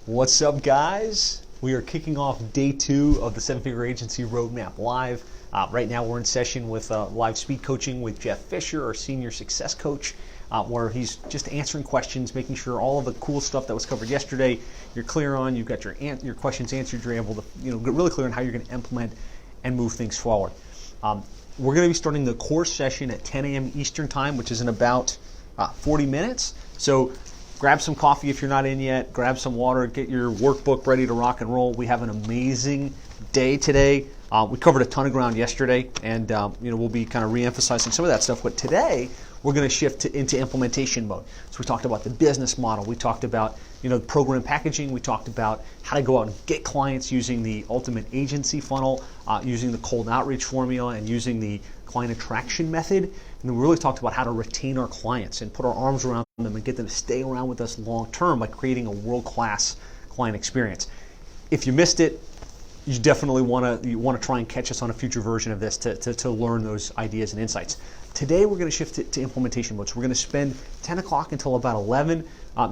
What's up, guys? We are kicking off day 2 of the 7-Figure Agency Roadmap Live. Right now we're in session with live speed coaching with Jeff Fisher, our senior success coach, where he's just answering questions, making sure all of the cool stuff that was covered yesterday you're clear on, you've got your questions answered, you're able to get really clear on how you're going to implement and move things forward. We're going to be starting the course session at 10 a.m. Eastern Time, which is in about 40 minutes. So grab some coffee if you're not in yet, grab some water, get your workbook ready to rock and roll. We have an amazing day today. We covered a ton of ground yesterday, and we'll be kind of re-emphasizing some of that stuff. But today, we're going to shift into implementation mode. So we talked about the business model. We talked about program packaging. We talked about how to go out and get clients using the ultimate agency funnel, using the cold outreach formula, and using the client attraction method. And then we really talked about how to retain our clients and put our arms around them and get them to stay around with us long term by creating a world-class client experience. If you missed it, you definitely want to try and catch us on a future version of this to learn those ideas and insights. Today we're going to shift it to implementation mode. So we're going to spend 10 o'clock until about 11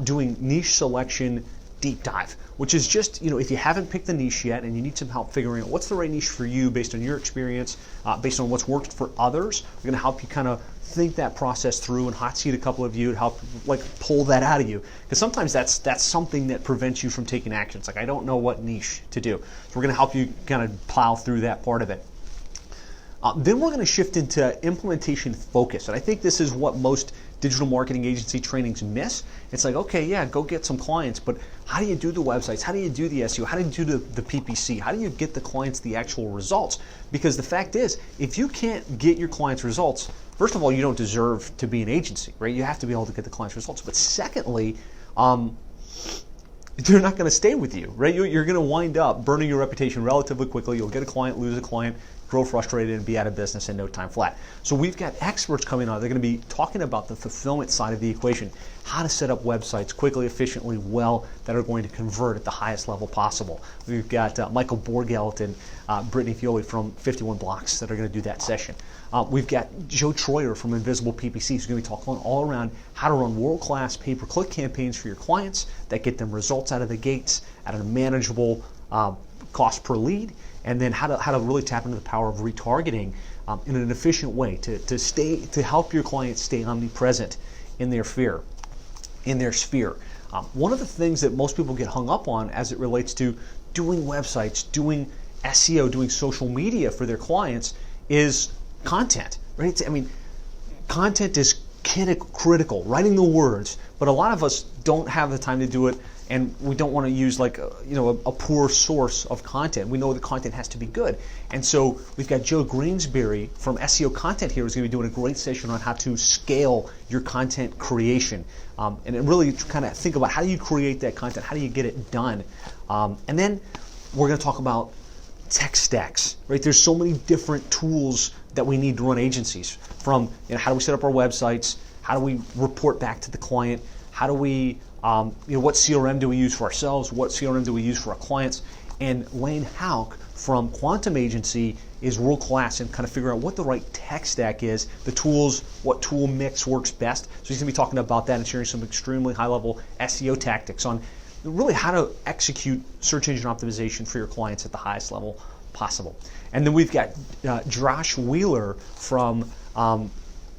doing niche selection deep dive, which is just, if you haven't picked the niche yet and you need some help figuring out what's the right niche for you based on your experience, based on what's worked for others, we're going to help you kind of think that process through and hot seat a couple of you and help pull that out of you. Because sometimes that's something that prevents you from taking action. It's like, I don't know what niche to do. So we're going to help you kind of plow through that part of it. Then we're going to shift into implementation focus. And I think this is what most digital marketing agency trainings miss. It's like, okay, yeah, go get some clients, but how do you do the websites? How do you do the SEO? How do you do the PPC? How do you get the clients the actual results? Because the fact is, if you can't get your clients results, first of all, you don't deserve to be an agency, right? You have to be able to get the clients results. But secondly, they're not going to stay with you, right? You're going to wind up burning your reputation relatively quickly. You'll get a client, lose a client, grow frustrated, and be out of business in no time flat. So we've got experts coming on. They're going to be talking about the fulfillment side of the equation, how to set up websites quickly, efficiently, well, that are going to convert at the highest level possible. We've got Michael Borgelt and Brittany Fioli from 51 Blocks that are going to do that session. We've got Joe Troyer from Invisible PPC who's going to be talking all around how to run world-class pay-per-click campaigns for your clients that get them results out of the gates at a manageable cost per lead, and then how to really tap into the power of retargeting in an efficient way to help your clients stay omnipresent in their sphere. One of the things that most people get hung up on as it relates to doing websites, doing SEO, doing social media for their clients is content, right? I mean, content is critical, writing the words, but a lot of us don't have the time to do it, and we don't want to use a poor source of content. We know the content has to be good. And so we've got Joe Greensbury from SEO Content here who's going to be doing a great session on how to scale your content creation. And really kind of think about how do you create that content, how do you get it done. And then we're going to talk about tech stacks, right? There's so many different tools that we need to run agencies, from how do we set up our websites, how do we report back to the client, how do we what CRM do we use for ourselves? What CRM do we use for our clients? And Lane Hauk from Quantum Agency is world class and kind of figure out what the right tech stack is, the tools, what tool mix works best. So he's going to be talking about that and sharing some extremely high level SEO tactics on really how to execute search engine optimization for your clients at the highest level possible. And then we've got Josh Wheeler from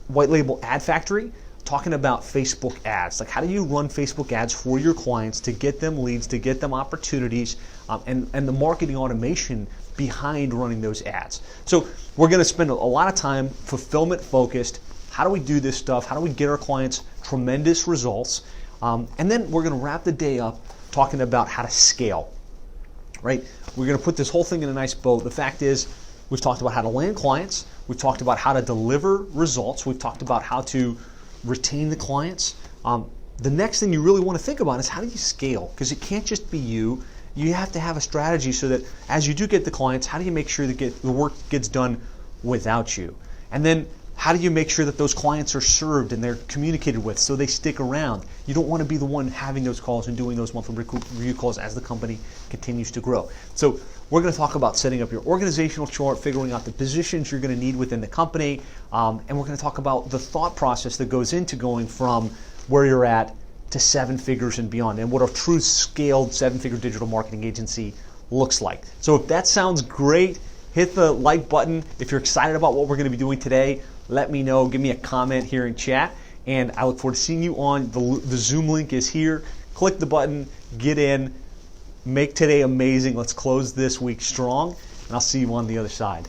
White Label Ad Factory, talking about Facebook ads. Like, how do you run Facebook ads for your clients to get them leads, to get them opportunities, and the marketing automation behind running those ads. So we're going to spend a lot of time fulfillment focused. How do we do this stuff? How do we get our clients tremendous results? And then we're going to wrap the day up talking about how to scale, right? We're going to put this whole thing in a nice bow. The fact is, we've talked about how to land clients. We've talked about how to deliver results. We've talked about how to retain the clients. The next thing you really want to think about is how do you scale? Because it can't just be you. You have to have a strategy so that as you do get the clients, how do you make sure that the work gets done without you? And then how do you make sure that those clients are served and they're communicated with so they stick around? You don't want to be the one having those calls and doing those monthly review calls as the company continues to grow. So we're going to talk about setting up your organizational chart, figuring out the positions you're going to need within the company, and we're going to talk about the thought process that goes into going from where you're at to 7 figures and beyond, and what a true scaled 7-figure digital marketing agency looks like. So if that sounds great, hit the like button. If you're excited about what we're going to be doing today, let me know. Give me a comment here in chat, and I look forward to seeing you on the Zoom link is here. Click the button, get in, make today amazing. Let's close this week strong, and I'll see you on the other side.